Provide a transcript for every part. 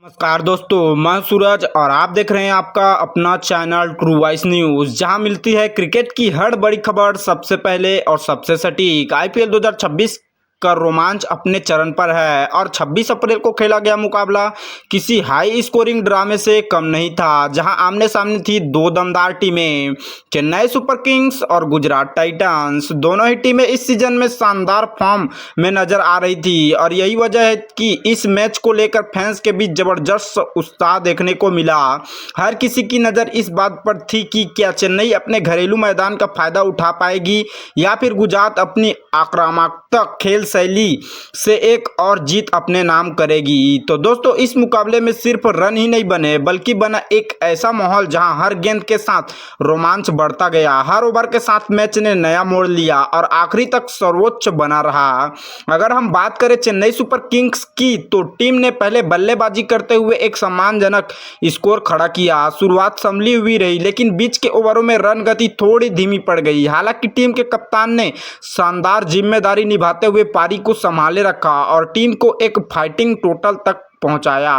नमस्कार दोस्तों, मैं सूरज और आप देख रहे हैं आपका अपना चैनल ट्रू वॉइस न्यूज, जहां मिलती है क्रिकेट की हर बड़ी खबर सबसे पहले और सबसे सटीक। आईपीएल 2026 का रोमांच अपने चरण पर है और 26 अप्रैल को खेला गया मुकाबला किसी हाई स्कोरिंग ड्रामे से कम नहीं था, जहां आमने सामने थी दो दमदार टीमें, चेन्नई सुपर किंग्स और गुजरात टाइटंस। दोनों ही टीमें इस सीजन में शानदार फॉर्म में नजर आ रही थी और यही वजह है कि इस मैच को लेकर फैंस के बीच जबरदस्त उत्साह देखने को मिला। हर किसी की नज़र इस बात पर थी कि क्या चेन्नई अपने घरेलू मैदान का फायदा उठा पाएगी या फिर गुजरात अपनी आक्रामक खेल शैली से एक और जीत अपने नाम करेगी। तो दोस्तों, इस मुकाबले में सिर्फ रन ही नहीं बने बल्कि बना एक ऐसा माहौल जहां हर गेंद के साथ रोमांच बढ़ता गया, हर ओवर के साथ मैच ने नया मोड़ लिया और आखिरी तक सर्वोच्च बना रहा। अगर हम बात करें चेन्नई सुपर किंग्स की, तो टीम ने पहले बल्लेबाजी करते हुए एक सम्मानजनक स्कोर खड़ा किया। शुरुआत संभली हुई रही, लेकिन बीच के ओवरों में रन गति थोड़ी धीमी पड़ गई। हालांकि टीम के कप्तान ने शानदार जिम्मेदारी निभाते हुए पारी को संभाले रखा और टीम को एक फाइटिंग टोटल तक पहुंचाया।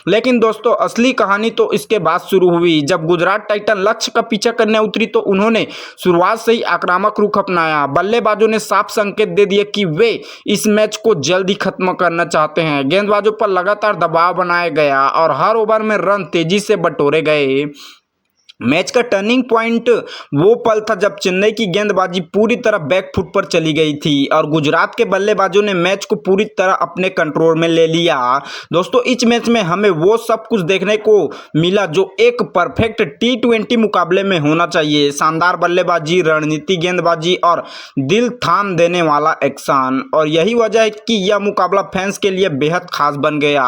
लेकिन दोस्तों, असली कहानी तो इसके बाद शुरू हुई। जब गुजरात टाइटन लक्ष्य का पीछा करने उतरी तो उन्होंने शुरुआत से ही आक्रामक रुख अपनाया। बल्लेबाजों ने साफ संकेत दे दिए कि वे इस मैच को जल्दी खत्म करना चाहते हैं। गेंदबाजों पर लगातार दबाव बनाया गया और हर ओवर में रन तेजी से बटोरे गए। मैच का टर्निंग पॉइंट वो पल था जब चेन्नई की गेंदबाजी पूरी तरह बैक फुट पर चली गई थी और गुजरात के बल्लेबाजों ने मैच को पूरी तरह अपने कंट्रोल में ले लिया। दोस्तों, इस मैच में हमें वो सब कुछ देखने को मिला जो एक परफेक्ट T20 मुकाबले में होना चाहिए। शानदार बल्लेबाजी, रणनीति गेंदबाजी और दिल थाम देने वाला एक्शन, और यही वजह है कि यह मुकाबला फैंस के लिए बेहद खास बन गया।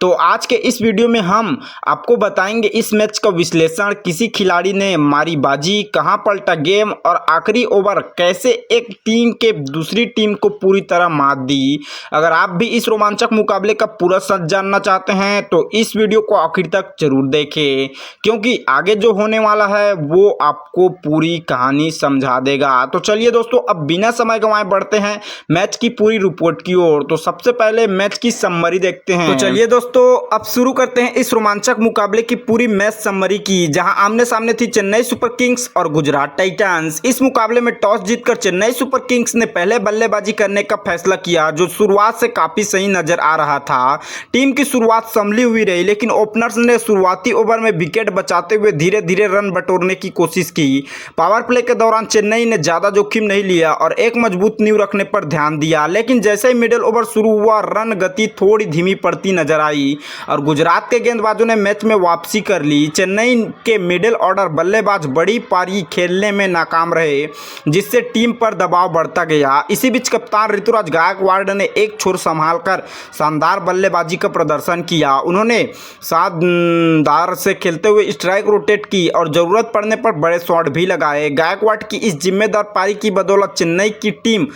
तो आज के इस वीडियो में हम आपको बताएंगे इस मैच का विश्लेषण, किसी खिलाड़ी ने मारी बाजी, कहां पलटा गेम और आखिरी ओवर कैसे एक टीम के दूसरी टीम को पूरी तरह मात दी। अगर आप भी इस रोमांचक मुकाबले का पूरा सच जानना चाहते हैं तो इस वीडियो को आखिर तक जरूर देखें, क्योंकि आगे जो होने वाला है वो आपको पूरी कहानी समझा देगा। तो चलिए दोस्तों, अब बिना समय गंवाए बढ़ते हैं मैच की पूरी रिपोर्ट की ओर। तो सबसे पहले मैच की समरी देखते हैं। तो चलिए दोस्तों, अब शुरू करते हैं इस रोमांचक मुकाबले की पूरी मैच समरी की, जहां आमने सामने थी चेन्नई सुपर किंग्स और गुजरात टाइटंस। इस मुकाबले में टॉस जीतकर चेन्नई सुपर किंग्स ने पहले बल्लेबाजी करने का फैसला किया, जो शुरुआत से काफी सही नजर आ रहा था। टीम की शुरुआत संभली हुई रही, लेकिन ओपनर्स ने शुरुआती ओवर में विकेट बचाते हुए धीरे धीरे रन बटोरने की कोशिश की। पावर प्ले के दौरान चेन्नई ने ज्यादा जोखिम नहीं लिया और एक मजबूत नींव रखने पर ध्यान दिया, लेकिन जैसे ही मिडिल ओवर शुरू हुआ रन गति थोड़ी धीमी पड़ती नजर आई और गुजरात के गेंदबाजों ने मैच में वापसी कर ली। चेन्नई के मिडिल ऑर्डर बल्लेबाज बड़ी पारी खेलने में नाकाम रहे, जिससे टीम पर दबाव बढ़ता गया। इसी बीच कप्तान ऋतुराज गायकवाड़ ने एक छोर संभालकर शानदार बल्लेबाजी का प्रदर्शन किया। उन्होंने शानदार से खेलते हुए स्ट्राइक रोटेट की और जरूरत पड़ने पर बड़े शॉट भी लगाए। गायकवाड़ की इस जिम्मेदार पारी की बदौलत चेन्नई की टीम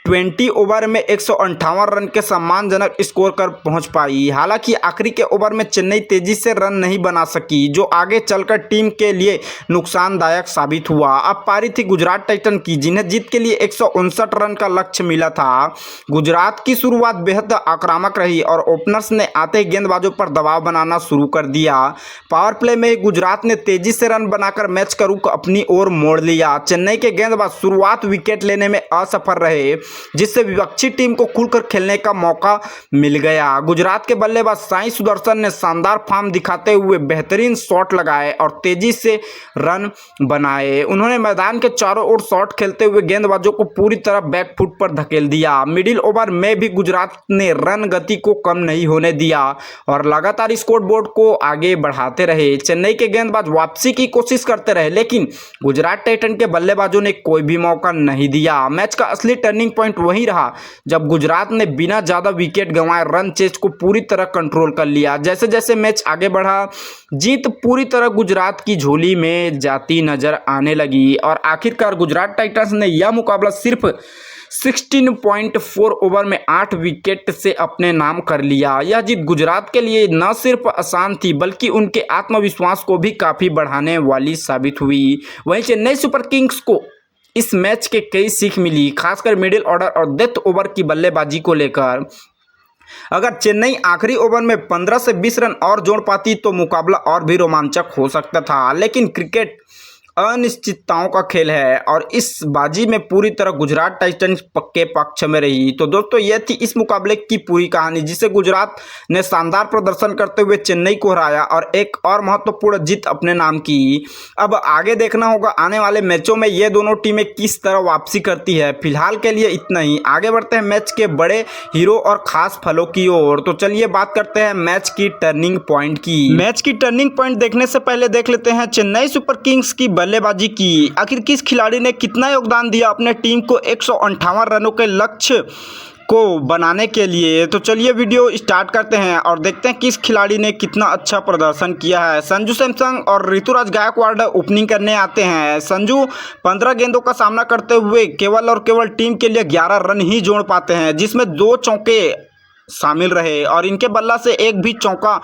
20 ओवर में 158 रन के सम्मानजनक स्कोर कर पहुंच पाई। हालांकि आखिरी के ओवर में चेन्नई तेजी से रन नहीं बना सकी, जो आगे चलकर टीम के लिए नुकसानदायक साबित हुआ। अब पारी थी गुजरात टाइटन की, जिन्हें जीत के लिए 159 रन का लक्ष्य मिला था। गुजरात की शुरुआत बेहद आक्रामक रही और ओपनर्स ने आते ही गेंदबाजों पर दबाव बनाना शुरू कर दिया। पावर प्ले में गुजरात ने तेजी से रन बनाकर मैच का रुख अपनी ओर मोड़ लिया। चेन्नई के गेंदबाज शुरुआत विकेट लेने में असफल रहे, जिससे विपक्षी टीम को खुलकर खेलने का मौका मिल गया। गुजरात के बल्लेबाज साई सुदर्शन ने शानदार फॉर्म दिखाते हुए बेहतरीन शॉट लगाए और तेजी से रन बनाए। उन्होंने मैदान के चारों ओर शॉट खेलते हुए गेंदबाजों को पूरी तरह बैक फुट पर धकेल दिया। मिडिल ओवर में भी गुजरात ने रन गति को कम नहीं होने दिया और लगातार स्कोर बोर्ड को आगे बढ़ाते रहे। चेन्नई के गेंदबाज वापसी की कोशिश करते रहे, लेकिन गुजरात टाइटन के बल्लेबाजों ने कोई भी मौका नहीं दिया। मैच का असली टर्निंग पॉइंट वही रहा जब गुजरात ने बिना ज्यादा विकेट गंवाए रन चेज को पूरी तरह कंट्रोल कर लिया। जैसे जैसे मैच आगे बढ़ा, जीत पूरी तरह गुजरात की झोली में जाती नजर आने लगी और आखिरकार गुजरात टाइटंस ने यह मुकाबला सिर्फ 16.4 ओवर में 8 विकेट से अपने नाम कर लिया। यह जीत गुजरात के लिए न सिर्फ आसान थी, बल्कि उनके आत्मविश्वास को भी काफी बढ़ाने वाली साबित हुई। वहीं चेन्नई सुपर किंग्स को इस मैच के कई सीख मिली, खासकर मिडिल ऑर्डर और डेथ ओवर की बल्लेबाजी को लेकर। अगर चेन्नई आखिरी ओवर में 15 से 20 रन और जोड़ पाती तो मुकाबला और भी रोमांचक हो सकता था, लेकिन क्रिकेट अनिश्चितताओं का खेल है और इस बाजी में पूरी तरह गुजरात टाइटंस के पक्ष में रही। तो दोस्तों यह थी इस मुकाबले की पूरी कहानी, जिसे गुजरात ने शानदार प्रदर्शन करते हुए चेन्नई को हराया और एक और महत्वपूर्ण जीत अपने नाम की। अब आगे देखना होगा आने वाले मैचों में ये दोनों टीमें किस तरह वापसी करती है। फिलहाल के लिए इतना ही, आगे बढ़ते हैं मैच के बड़े हीरो और खास फलों की ओर। तो चलिए बात करते हैं मैच की टर्निंग पॉइंट की। मैच की टर्निंग पॉइंट देखने से पहले देख लेते हैं चेन्नई सुपर किंग्स की बल्लेबाजी की। आखिर किस खिलाड़ी ने कितना योगदान दिया अपने टीम को 158 रनों के लक्ष्य को बनाने के लिए। तो चलिए वीडियो स्टार्ट करते हैं और देखते हैं किस खिलाड़ी ने कितना अच्छा प्रदर्शन किया है। संजू सैमसन और ऋतुराज गायकवाड़ ओपनिंग करने आते हैं। संजू 15 गेंदों का सामना करते हुए केवल और केवल टीम के लिए 11 रन ही जोड़ पाते हैं, जिसमें 2 चौके शामिल रहे और इनके बल्ला से एक भी चौका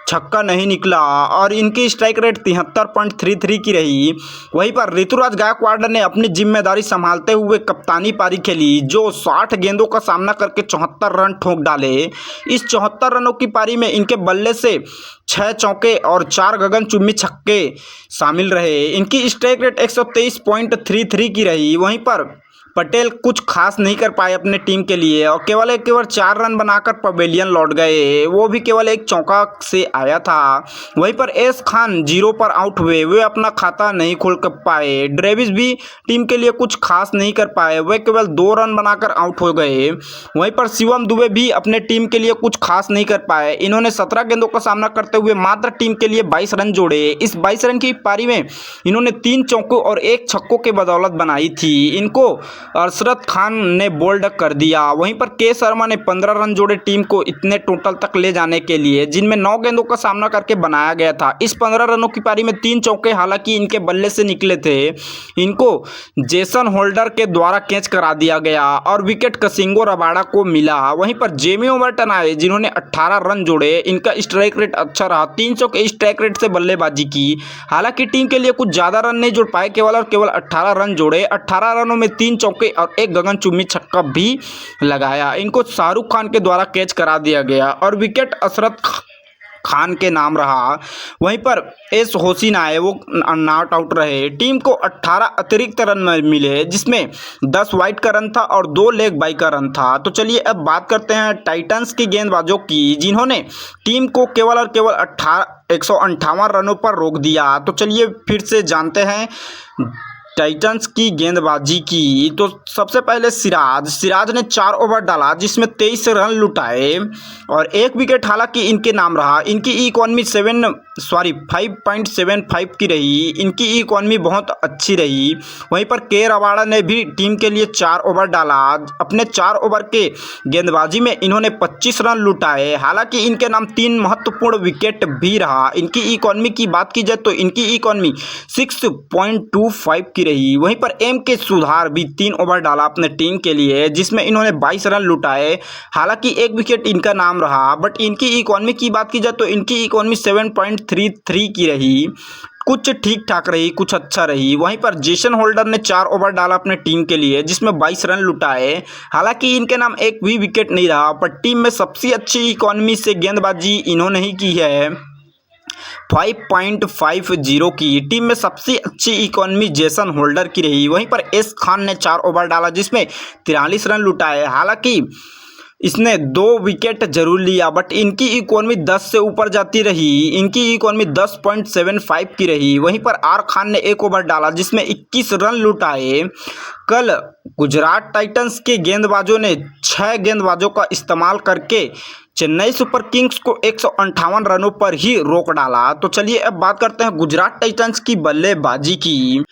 छक्का नहीं निकला और इनकी स्ट्राइक रेट 73.33 की रही। वहीं पर ऋतुराज गायकवाड़ ने अपनी जिम्मेदारी संभालते हुए कप्तानी पारी खेली, जो 60 गेंदों का सामना करके 74 रन ठोक डाले। इस 74 रनों की पारी में इनके बल्ले से 6 चौके और 4 गगनचुंबी छक्के शामिल रहे। इनकी स्ट्राइक रेट 123.33 की रही। वहीं पर पटेल कुछ खास नहीं कर पाए अपने टीम के लिए और केवल 4 रन बनाकर पवेलियन लौट गए, वो भी केवल एक चौका से आया था। वहीं पर एस खान 0 पर आउट हुए, वे अपना खाता नहीं खोल कर पाए। ड्रेविस भी टीम के लिए कुछ खास नहीं कर पाए, वे केवल 2 रन बनाकर आउट हो गए। वहीं पर शिवम दुबे भी अपने टीम के लिए कुछ खास नहीं कर पाए। इन्होंने 17 गेंदों का सामना करते हुए मात्र टीम के लिए 22 रन जोड़े। इस 22 रन की पारी में इन्होंने 3 चौकों और 1 छक्कों की बदौलत बनाई थी। इनको अरशद खान ने बोल्ड कर दिया। वहीं पर के शर्मा ने 15 रन जोड़े टीम को इतने टोटल तक ले जाने के लिए, जिनमें 9 गेंदों का सामना करके बनाया गया था। इस 15 रनों की पारी में 3 चौके हालांकि इनके बल्ले से निकले थे, इनको जेसन होल्डर के द्वारा कैच करा दिया गया और विकेट कसिंगो रबाडा को मिला। वहीं पर जेमी ओवरटन आए, जिन्होंने 18 रन जोड़े। इनका स्ट्राइक रेट अच्छा रहा, 300 के स्ट्राइक रेट से बल्लेबाजी की। हालांकि टीम के लिए कुछ ज़्यादा रन नहीं जोड़ पाए, केवल और केवल 18 रन जोड़े। 18 रनों में 3 चौके और 1 गगनचुंबी छक्का भी लगाया। इनको शाहरुख खान के द्वारा कैच करा दिया गया और विकेट अरशद खान के नाम रहा। वहीं पर एस होसिन आए, वो नॉट आउट रहे। टीम को 18 अतिरिक्त रन मिले, जिसमें 10 वाइड का रन था और 2 लेग बाई का रन था। तो चलिए अब बात करते हैं टाइटंस के गेंदबाजों की, जिन्होंने टीम को केवल और केवल 158 रनों पर रोक दिया। तो चलिए फिर से जानते हैं टाइटंस की गेंदबाजी की। तो सबसे पहले सिराज ने 4 ओवर डाला, जिसमें 23 रन लुटाए और 1 विकेट हालांकि इनके नाम रहा। इनकी इकोनॉमी 5.75 की रही। इनकी इकोनॉमी बहुत अच्छी रही। वहीं पर के रबाडा ने भी टीम के लिए 4 ओवर डाला। अपने 4 ओवर के गेंदबाजी में इन्होंने 25 रन लुटाए। हालांकि इनके नाम 3 महत्वपूर्ण विकेट भी रहा। इनकी इकोनॉमी की बात की जाए तो इनकी इकोनॉमी 6.25 की रही। वहीं पर एम के सुधार भी 3 ओवर डाला अपने टीम के लिए, जिसमें इन्होंने 22 रन लुटाए। हालांकि 1 विकेट इनका नाम रहा, बट इनकी इकोनॉमी की बात की जाए तो इनकी इकोनॉमी 7.33 की रही। कुछ ठीक ठाक रही, कुछ अच्छा रही। वहीं पर जेसन होल्डर ने 4 ओवर डाला अपने टीम के लिए, जिसमें 22 रन लुटाए। हालांकि इनके नाम 1 भी विकेट नहीं रहा, पर टीम में सबसे अच्छी इकोनॉमी से गेंदबाजी इन्होंने ही की है, 5.50 की। टीम में सबसे अच्छी इकोनॉमी जेसन होल्डर की रही। वहीं पर एस खान ने 4 ओवर डाला, जिसमें 43 रन लुटाए। हालांकि इसने 2 विकेट जरूर लिया, बट इनकी इकोनॉमी 10 से ऊपर जाती रही। इनकी इकोनॉमी 10.75 की रही। वहीं पर आर खान ने 1 ओवर डाला, जिसमें 21 रन लुटाए। कल गुजरात टाइटंस के गेंदबाजों ने 6 गेंदबाजों का इस्तेमाल करके चेन्नई सुपर किंग्स को 158 रनों पर ही रोक डाला। तो चलिए अब बात करते हैं गुजरात टाइटंस की बल्लेबाजी की।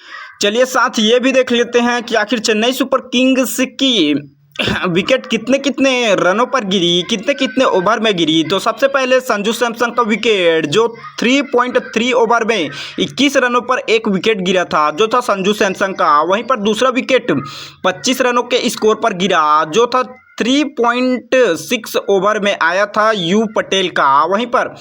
चलिए साथ ये भी देख लेते हैं कि आखिर चेन्नई सुपर किंग्स की विकेट कितने कितने रनों पर गिरी, कितने कितने ओवर में गिरी। तो सबसे पहले संजू सैमसन का विकेट, जो 3.3 ओवर में 21 रनों पर 1 विकेट गिरा था, जो था संजू सैमसन का। वहीं पर दूसरा विकेट 25 रनों के स्कोर पर गिरा, जो था 3.6 ओवर में आया था यू पटेल का। वहीं पर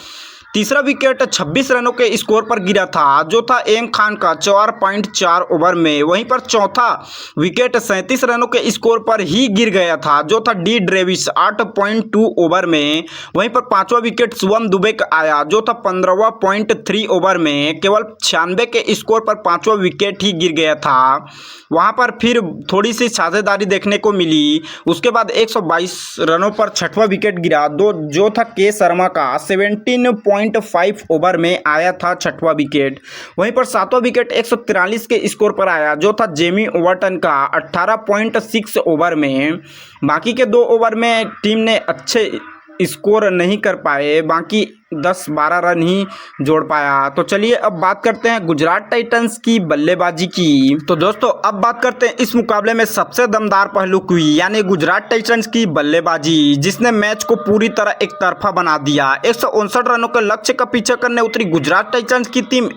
तीसरा विकेट 26 रनों के स्कोर पर गिरा था, जो था एम खान का 4.4 ओवर में। वहीं पर चौथा विकेट 37 रनों के स्कोर पर ही गिर गया था, जो था डी ड्रेविस 8.2 ओवर में। वहीं पर पांचवा विकेट शुभम दुबे का आया, जो था 15.3 ओवर में। केवल 96 के स्कोर पर पांचवा विकेट ही गिर गया था। वहां पर फिर थोड़ी सी साझेदारी देखने को मिली। उसके बाद 122 रनों पर छठवां विकेट गिरा, जो था के शर्मा का 17.5 ओवर में आया था छठवां विकेट। वहीं पर सातवां विकेट 143 के स्कोर पर आया, जो था जेमी ओवरटन का 18.6 ओवर में। बाकी के 2 ओवर में टीम ने अच्छे स्कोर नहीं कर पाए, बाकी 10-12 रन ही जोड़ पाया। तो चलिए अब बात करते हैं गुजरात टाइटंस की बल्लेबाजी की। तो दोस्तों अब बात करते हैं इस मुकाबले में सबसे दमदार पहलू की, यानी गुजरात टाइटंस की बल्लेबाजी, जिसने मैच को पूरी तरह एक तरफा बना दिया। 159 रनों के लक्ष्य का पीछा करने उतरी गुजरात टाइटंस की टीम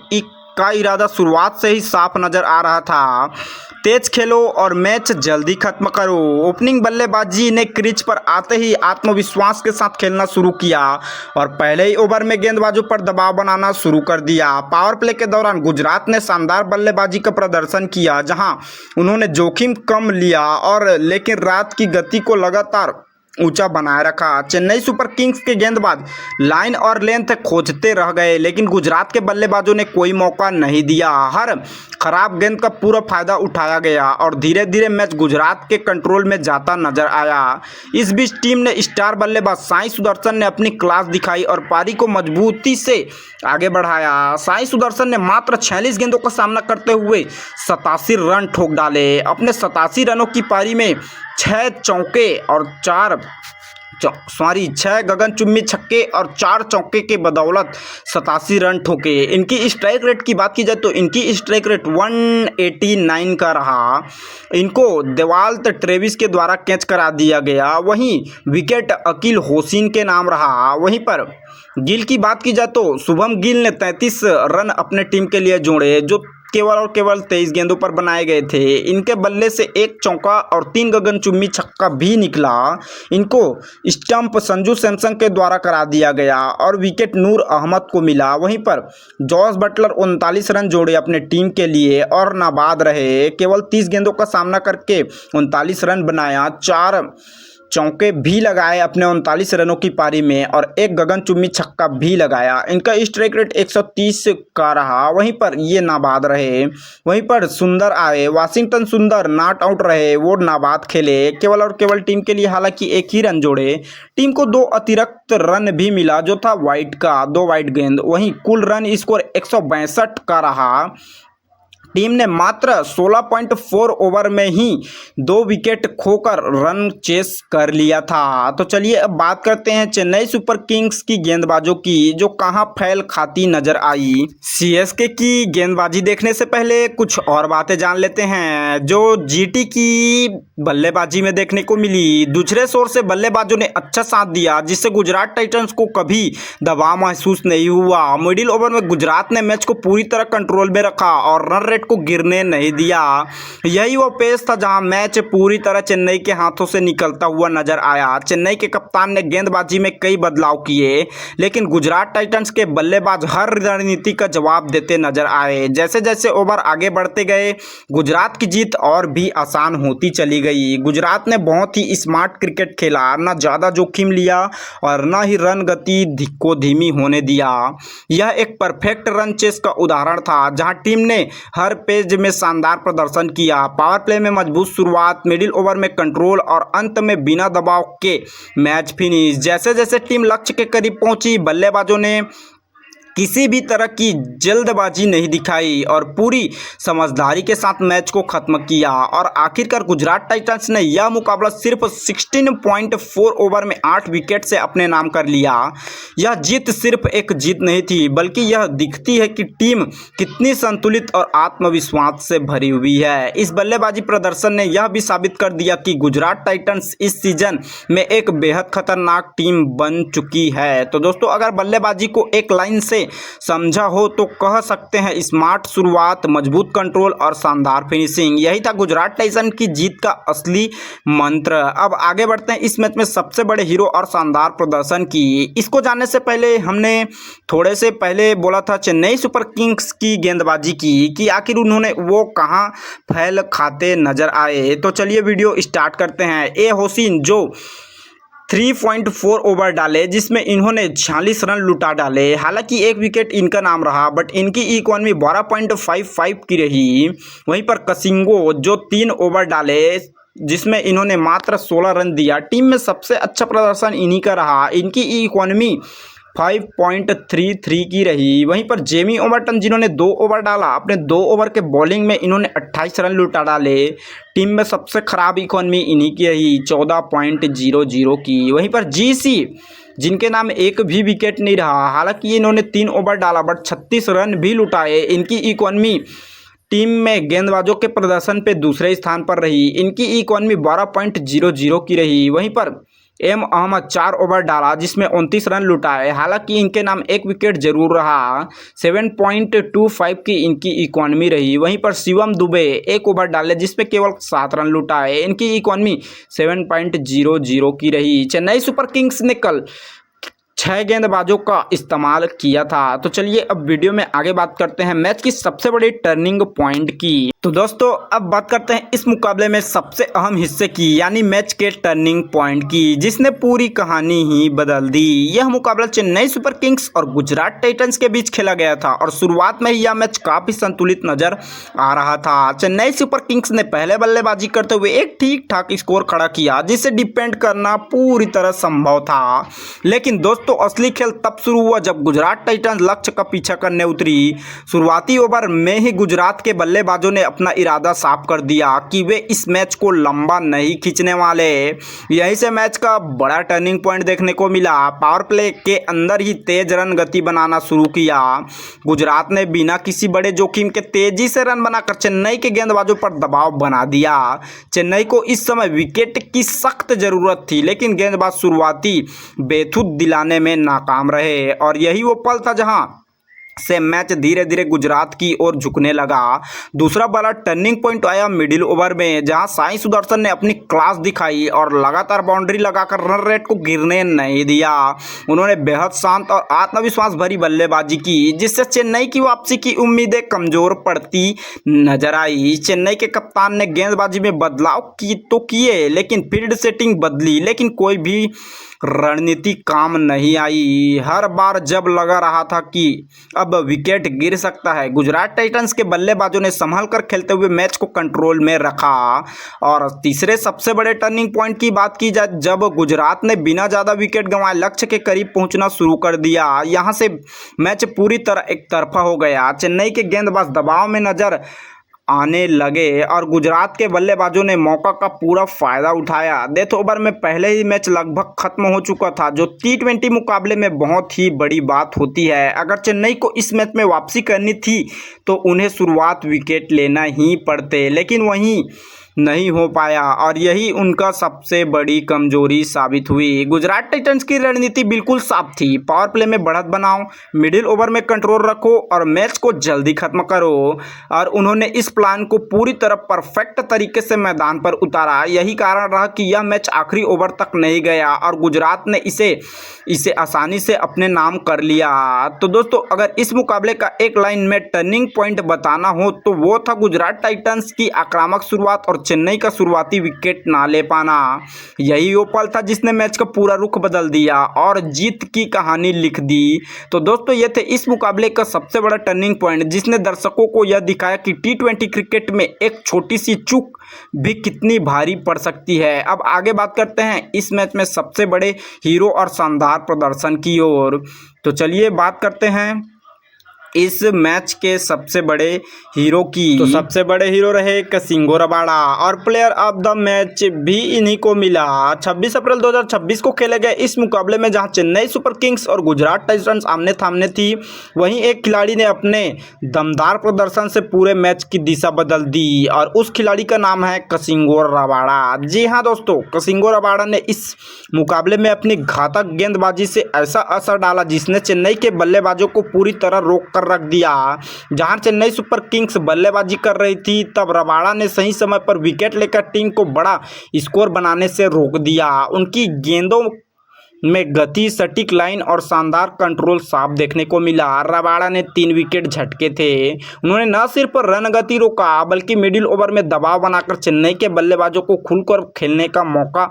का इरादा शुरुआत से ही साफ नजर आ रहा था। तेज खेलो और मैच जल्दी खत्म करो। ओपनिंग बल्लेबाजी ने क्रीज पर आते ही आत्मविश्वास के साथ खेलना शुरू किया और पहले ही ओवर में गेंदबाजों पर दबाव बनाना शुरू कर दिया। पावर प्ले के दौरान गुजरात ने शानदार बल्लेबाजी का प्रदर्शन किया, जहां उन्होंने जोखिम कम लिया और लेकिन रात की गति को लगातार ऊंचा बनाए रखा। चेन्नई सुपर किंग्स के गेंदबाज लाइन और लेंथ खोजते रह गए, लेकिन गुजरात के बल्लेबाजों ने कोई मौका नहीं दिया। हर खराब गेंद का पूरा फायदा उठाया गया और धीरे धीरे मैच गुजरात के कंट्रोल में जाता नजर आया। इस बीच टीम ने स्टार बल्लेबाज साई सुदर्शन ने अपनी क्लास दिखाई और पारी को मजबूती से आगे बढ़ाया। साई सुदर्शन ने मात्र 46 गेंदों का सामना करते हुए 87 रन ठोक डाले। अपने 87 रनों की पारी में 6 चौके और 6 गगनचुम्बी छक्के और 4 चौके के बदौलत 87 रन ठोके। इनकी स्ट्राइक रेट की बात की जाए तो इनकी स्ट्राइक रेट 189 का रहा। इनको देवाल्त ट्रेविस के द्वारा कैच करा दिया गया। वहीं विकेट अकील होसिन के नाम रहा। वहीं पर गिल की बात की जाए तो शुभम गिल ने 33 रन अपने टीम के लिए जोड़े, जो केवल और केवल 23 गेंदों पर बनाए गए थे। इनके बल्ले से 1 चौका और 3 गगनचुम्बी छक्का भी निकला। इनको स्टंप संजू सैमसन के द्वारा करा दिया गया और विकेट नूर अहमद को मिला। वहीं पर जॉस बटलर 39 रन जोड़े अपने टीम के लिए और नाबाद रहे। केवल 30 गेंदों का सामना करके 39 रन बनाया, 4 चौके भी लगाए अपने 39 रनों की पारी में और 1 गगनचुम्बी छक्का भी लगाया। इनका स्ट्राइक रेट 130 का रहा। वहीं पर ये नाबाद रहे। वहीं पर सुंदर आए, वाशिंगटन सुंदर नॉट आउट रहे, वो नाबाद खेले केवल और केवल टीम के लिए, हालांकि 1 ही रन जोड़े। टीम को 2 अतिरिक्त रन भी मिला, जो था वाइड का 2 वाइड गेंद। वहीं कुल रन स्कोर 162 का रहा। टीम ने मात्र 16.4 ओवर में ही 2 विकेट खोकर रन चेस कर लिया था। तो चलिए अब बात करते हैं चेन्नई सुपर किंग्स की गेंदबाजों की, जो कहां फैल खाती नजर आई। सीएसके की गेंदबाजी देखने से पहले कुछ और बातें जान लेते हैं जो जीटी की बल्लेबाजी में देखने को मिली। दूसरे शोर से बल्लेबाजों ने अच्छा साथ दिया, जिससे गुजरात टाइटंस को कभी दबाव महसूस नहीं हुआ। मिडिल ओवर में गुजरात ने मैच को पूरी तरह कंट्रोल में रखा और रन रेट को गिरने नहीं दिया। यही वो पेस था जहां मैच पूरी तरह चेन्नई के हाथों से निकलता हुआ नजर आया। चेन्नई के कप्तान ने गेंदबाजी में कई बदलाव किए, लेकिन गुजरात टाइटंस के बल्लेबाज हर रणनीति का जवाब देते नजर आए। जैसे जैसे ओवर आगे बढ़ते गए, गुजरात की जीत और भी आसान होती चली गई। गुजरात ने बहुत ही स्मार्ट क्रिकेट खेला, न ज़्यादा जोखिम लिया और न ही रन गति को धीमी होने दिया। यह एक परफेक्ट रन चेस का उदाहरण था, जहां टीम ने हर पेज में शानदार प्रदर्शन किया। पावर प्ले में मजबूत शुरुआत, मिडिल ओवर में कंट्रोल और अंत में बिना दबाव के मैच फिनिश। जैसे जैसे टीम लक्ष्य के करीब पहुंची, बल्लेबाजों ने किसी भी तरह की जल्दबाजी नहीं दिखाई और पूरी समझदारी के साथ मैच को खत्म किया और आखिरकार गुजरात टाइटंस ने यह मुकाबला सिर्फ 16.4 ओवर में 8 विकेट से अपने नाम कर लिया। यह जीत सिर्फ एक जीत नहीं थी, बल्कि यह दिखती है कि टीम कितनी संतुलित और आत्मविश्वास से भरी हुई है। इस बल्लेबाजी प्रदर्शन ने यह भी साबित कर दिया कि गुजरात टाइटंस इस सीजन में एक बेहद खतरनाक टीम बन चुकी है। तो दोस्तों, अगर बल्लेबाजी को एक लाइन से में समझा हो तो कह सकते हैं स्मार्ट शुरुआत, मजबूत कंट्रोल और शानदार फिनिशिंग। यही था गुजरात टाइटंस की जीत का असली मंत्र। अब आगे बढ़ते हैं इस मैच में सबसे बड़े हीरो और शानदार प्रदर्शन की। इसको जानने से पहले हमने थोड़े से पहले बोला था चेन्नई सुपर किंग्स की गेंदबाजी की कि आखिर उन्होंने वो कहां फैल खाते नजर आए। तो चलिए वीडियो स्टार्ट करते हैं। ए होसिन जो 3.4 ओवर डाले जिसमें इन्होंने 46 रन लुटा डाले। हालांकि एक विकेट इनका नाम रहा बट इनकी इकोनॉमी 12.55 की रही। वहीं पर कसिंगो जो 3 ओवर डाले जिसमें इन्होंने मात्र 16 रन दिया। टीम में सबसे अच्छा प्रदर्शन इन्हीं का रहा। इनकी इकोनॉमी 5.33 की रही। वहीं पर जेमी ओवरटन जिन्होंने 2 ओवर डाला, अपने 2 ओवर के बॉलिंग में इन्होंने 28 रन लुटा डाले। टीम में सबसे खराब इकोनॉमी इन्हीं की रही 14.00 की। वहीं पर जीसी जिनके नाम एक भी विकेट नहीं रहा, हालांकि इन्होंने 3 ओवर डाला बट 36 रन भी लुटाए। इनकी इकोनॉमी टीम में गेंदबाजों के प्रदर्शन पे दूसरे स्थान पर रही। इनकी इकोनॉमी 12.00 की रही। वहीं पर एम अहमद 4 ओवर डाला जिसमें 29 रन लुटाए। हालांकि इनके नाम एक विकेट जरूर रहा। 7.25 की इनकी इकोनॉमी रही। वहीं पर शिवम दुबे 1 ओवर डाले जिसमें केवल 7 रन लुटाए। इनकी इकोनॉमी 7.00 की रही। चेन्नई सुपर किंग्स ने कल 6 गेंदबाजों का इस्तेमाल किया था। तो चलिए अब वीडियो में आगे बात करते हैं मैच की सबसे बड़ी टर्निंग पॉइंट की। तो दोस्तों अब बात करते हैं इस मुकाबले में सबसे अहम हिस्से की, यानी मैच के टर्निंग पॉइंट की, जिसने पूरी कहानी ही बदल दी। यह मुकाबला चेन्नई सुपर किंग्स और गुजरात टाइटंस के बीच खेला गया था और शुरुआत में ही यह मैच काफी संतुलित नजर आ रहा था। चेन्नई सुपर किंग्स ने पहले बल्लेबाजी करते हुए एक ठीक ठाक स्कोर खड़ा किया जिसे डिपेंड करना पूरी तरह संभव था। लेकिन दोस्तों असली खेल तब शुरू हुआ जब गुजरात टाइटंस लक्ष्य का पीछा करने उतरी। शुरुआती ओवर में ही गुजरात के बल्लेबाजों ने अपना इरादा साफ कर दिया कि वे इस मैच को लंबा नहीं खींचने वाले। यहीं से मैच का बड़ा टर्निंग पॉइंट देखने को मिला। पावर प्ले के अंदर ही तेज रन गति बनाना शुरू किया। गुजरात ने बिना किसी बड़े जोखिम के तेजी से रन बनाकर चेन्नई के गेंदबाजों पर दबाव बना दिया। चेन्नई को इस समय विकेट की सख्त जरूरत थी, लेकिन गेंदबाज शुरुआती बेथुद दिलाने में नाकाम रहे और यही वो पल था जहां से मैच धीरे धीरे गुजरात की ओर झुकने लगा। दूसरा बड़ा टर्निंग पॉइंट आया मिडिल ओवर में, जहां साई सुदर्शन ने अपनी क्लास दिखाई और लगातार बाउंड्री लगाकर रन रेट को गिरने नहीं दिया। उन्होंने बेहद शांत और आत्मविश्वास भरी बल्लेबाजी की जिससे चेन्नई की वापसी की उम्मीदें कमजोर पड़ती नजर आई। चेन्नई के कप्तान ने गेंदबाजी में बदलाव किए, लेकिन फील्ड सेटिंग बदली, लेकिन कोई भी रणनीति काम नहीं आई। हर बार जब लगा रहा था कि अब विकेट गिर सकता है, गुजरात टाइटंस के बल्लेबाजों ने संभल कर खेलते हुए मैच को कंट्रोल में रखा। और तीसरे सबसे बड़े टर्निंग पॉइंट की बात की जाए, जब गुजरात ने बिना ज़्यादा विकेट गंवाए लक्ष्य के करीब पहुंचना शुरू कर दिया। यहां से मैच पूरी तरह एक तरफा हो गया। चेन्नई के गेंदबाज दबाव में नजर आने लगे और गुजरात के बल्लेबाजों ने मौका का पूरा फायदा उठाया। डेथ ओवर में पहले ही मैच लगभग खत्म हो चुका था, जो T20 मुकाबले में बहुत ही बड़ी बात होती है। अगर चेन्नई को इस मैच में वापसी करनी थी तो उन्हें शुरुआत विकेट लेना ही पड़ते, लेकिन वहीं नहीं हो पाया और यही उनका सबसे बड़ी कमजोरी साबित हुई। गुजरात टाइटंस की रणनीति बिल्कुल साफ थी, पावर प्ले में बढ़त बनाओ, मिडिल ओवर में कंट्रोल रखो और मैच को जल्दी खत्म करो। और उन्होंने इस प्लान को पूरी तरह परफेक्ट तरीके से मैदान पर उतारा। यही कारण रहा कि यह मैच आखिरी ओवर तक नहीं गया और गुजरात ने इसे आसानी से अपने नाम कर लिया। तो दोस्तों अगर इस मुकाबले का एक लाइन में टर्निंग पॉइंट बताना हो तो वो था गुजरात टाइटंस की आक्रामक शुरुआत और चेन्नई का शुरुआती विकेट ना ले पाना। यही वो पल था जिसने मैच का पूरा रुख बदल दिया और जीत की कहानी लिख दी। तो दोस्तों ये थे इस मुकाबले का सबसे बड़ा टर्निंग पॉइंट, जिसने दर्शकों को यह दिखाया कि T20 क्रिकेट में एक छोटी सी चूक भी कितनी भारी पड़ सकती है। अब आगे बात करते हैं इस मैच में सबसे बड़े हीरो और शानदार प्रदर्शन की ओर। तो चलिए बात करते हैं इस मैच के सबसे बड़े हीरो की। तो सबसे बड़े हीरो रहे कसिंगो रबाड़ा और प्लेयर ऑफ द मैच भी इन्हीं को मिला। 26 अप्रैल 2026 को खेले गए इस मुकाबले में जहां चेन्नई सुपर किंग्स और गुजरात टाइटंस आमने सामने थी, वहीं एक खिलाड़ी ने अपने दमदार प्रदर्शन से पूरे मैच की दिशा बदल दी और उस खिलाड़ी का नाम है कसिंगो रबाड़ा। जी हाँ दोस्तों, कसिंगो रबाड़ा ने इस मुकाबले में अपनी घातक गेंदबाजी से ऐसा असर डाला जिसने चेन्नई के बल्लेबाजों को पूरी तरह रोक कर रख दिया। जहां चेन्नई सुपर किंग्स बल्लेबाजी कर रही थी, तब रबाड़ा ने सही समय पर विकेट लेकर टीम को बड़ा स्कोर बनाने से रोक दिया। उनकी गेंदों में गति, सटीक लाइन और शानदार कंट्रोल साफ देखने को मिला। रबाड़ा ने 3 विकेट झटके थे। उन्होंने न सिर्फ रन गति रोका बल्कि मिडिल ओवर में दबाव बनाकर चेन्नई के बल्लेबाजों को खुलकर खेलने का मौका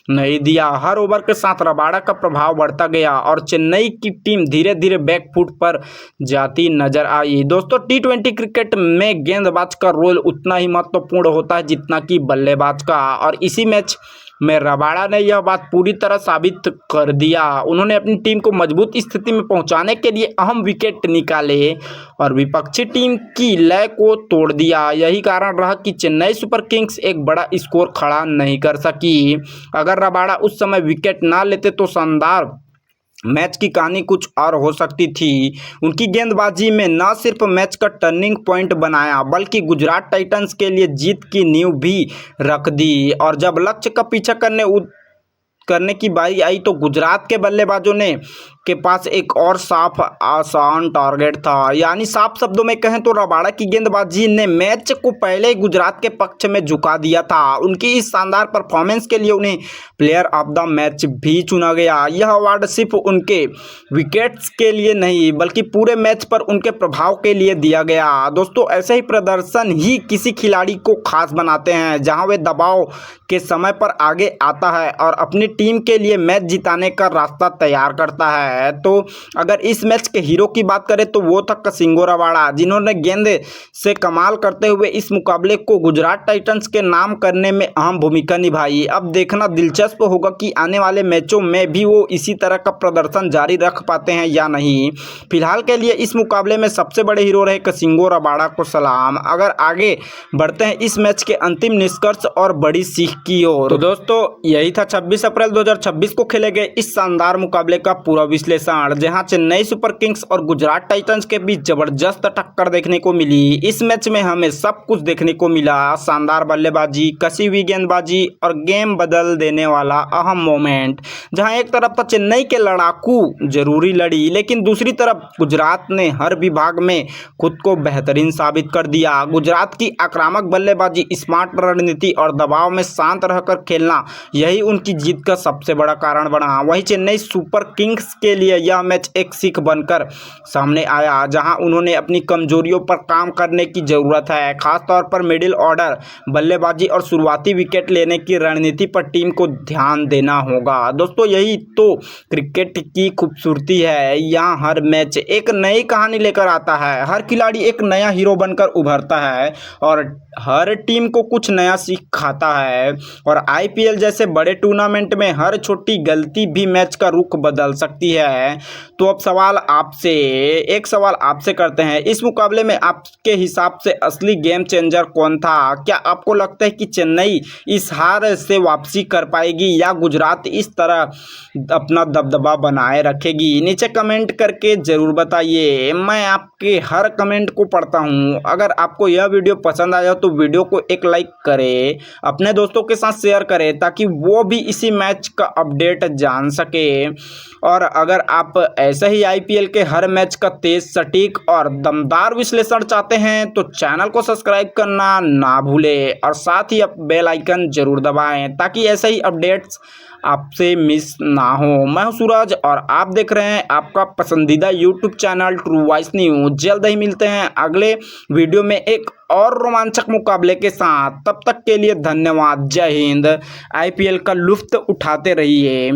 नहीं दिया। हर ओवर के साथ रबाड़ा का प्रभाव बढ़ता गया और चेन्नई की टीम धीरे धीरे बैकफुट पर जाती नजर आई। दोस्तों, T20 क्रिकेट में गेंदबाज का रोल उतना ही महत्वपूर्ण होता है जितना कि बल्लेबाज का, और इसी मैच में रबाड़ा ने यह बात पूरी तरह साबित कर दिया। उन्होंने अपनी टीम को मजबूत स्थिति में पहुंचाने के लिए अहम विकेट निकाले और विपक्षी टीम की लय को तोड़ दिया। यही कारण रहा कि चेन्नई सुपर किंग्स एक बड़ा स्कोर खड़ा नहीं कर सकी। अगर रबाड़ा उस समय विकेट ना लेते तो शानदार मैच की कहानी कुछ और हो सकती थी। उनकी गेंदबाजी में न सिर्फ मैच का टर्निंग पॉइंट बनाया बल्कि गुजरात टाइटंस के लिए जीत की नींव भी रख दी। और जब लक्ष्य का पीछा करने की बारी आई तो गुजरात के बल्लेबाजों के पास एक और साफ आसान टारगेट था। यानी साफ शब्दों में कहें तो रबाड़ा की गेंदबाजी ने मैच को पहले ही गुजरात के पक्ष में झुका दिया था। उनकी इस शानदार परफॉर्मेंस के लिए उन्हें प्लेयर ऑफ द मैच भी चुना गया। यह अवार्ड सिर्फ उनके विकेट्स के लिए नहीं बल्कि पूरे मैच पर उनके प्रभाव के लिए दिया गया। दोस्तों, ऐसे ही प्रदर्शन ही किसी खिलाड़ी को खास बनाते हैं, जहां वे दबाव के समय पर आगे आता है और अपनी टीम के लिए मैच जिताने का रास्ता तैयार करता है। तो अगर इस मैच के हीरो की बात करें तो वो था कसिंगो रबाड़ा, जिन्होंने गेंद से कमाल करते हुए इस मुकाबले को गुजरात टाइटंस के नाम करने में अहम भूमिका निभाई। अब देखना दिलचस्प होगा कि आने वाले मैचों में भी वो इसी तरह का प्रदर्शन जारी रख पाते हैं या नहीं। फिलहाल के लिए इस मुकाबले में सबसे बड़े हीरो रहे कसिंगो रबाड़ा को सलाम। अगर आगे बढ़ते हैं इस मैच के अंतिम निष्कर्ष और बड़ी सीख की ओर। तो दोस्तों, यही था 26 अप्रैल 2026 को खेले गए इस शानदार मुकाबले का पूरा विश्लेषण, जहां चेन्नई सुपर किंग्स और गुजरात टाइटंस के बीच जबरदस्त टक्कर देखने को मिली। इस मैच में हमें सब कुछ देखने को मिला, शानदार बल्लेबाजी, कसी हुई गेंदबाजी और गेम बदल देने वाला अहम मोमेंट। जहां एक तरफ तो चेन्नई के लड़ाकू जरूरी लड़ी, लेकिन दूसरी तरफ गुजरात ने हर विभाग में खुद को बेहतरीन साबित कर दिया। गुजरात की आक्रामक बल्लेबाजी, स्मार्ट रणनीति और दबाव में शांत रहकर खेलना, यही उनकी जीत का सबसे बड़ा कारण बना। वहीं चेन्नई सुपर किंग्स के लिए यह मैच एक सीख बनकर सामने आया, जहां उन्होंने अपनी कमजोरियों पर काम करने की जरूरत है। खासतौर पर मिडिल ऑर्डर बल्लेबाजी और शुरुआती विकेट लेने की रणनीति पर टीम को ध्यान देना होगा। दोस्तों, यही तो क्रिकेट की खूबसूरती है। यहाँ हर मैच एक नई कहानी लेकर आता है, हर खिलाड़ी एक नया हीरो बनकर उभरता है और हर टीम को कुछ नया सिखाता है। और IPL जैसे बड़े टूर्नामेंट में हर छोटी गलती भी मैच का रुख बदल सकती है। तो अब एक सवाल आपसे करते हैं, इस मुकाबले में आपके हिसाब से असली गेम चेंजर कौन था? क्या आपको लगता है कि चेन्नई इस हार से वापसी कर पाएगी या गुजरात इस तरह अपना दबदबा बनाए रखेगी? नीचे कमेंट करके जरूर बताइए, मैं आपके हर कमेंट को पढ़ता हूँ। अगर आपको यह वीडियो पसंद आया तो वीडियो को एक लाइक करें, अपने दोस्तों के साथ शेयर करें ताकि वो भी इसी मैच का अपडेट जान सके। और अगर आप ऐसे ही IPL के हर मैच का तेज, सटीक और दमदार विश्लेषण चाहते हैं तो चैनल को सब्सक्राइब करना ना भूलें और साथ ही बेल आइकन जरूर दबाएं ताकि ऐसे ही अपडेट्स आपसे मिस ना हो। मैं हूं सूरज और आप देख रहे हैं आपका पसंदीदा YouTube channel true voice news. जल्द ही मिलते हैं अगले वीडियो में एक और रोमांचक मुकाबले के साथ। तब तक के लिए धन्यवाद। जय हिंद। IPL का लुत्फ उठाते रहिए।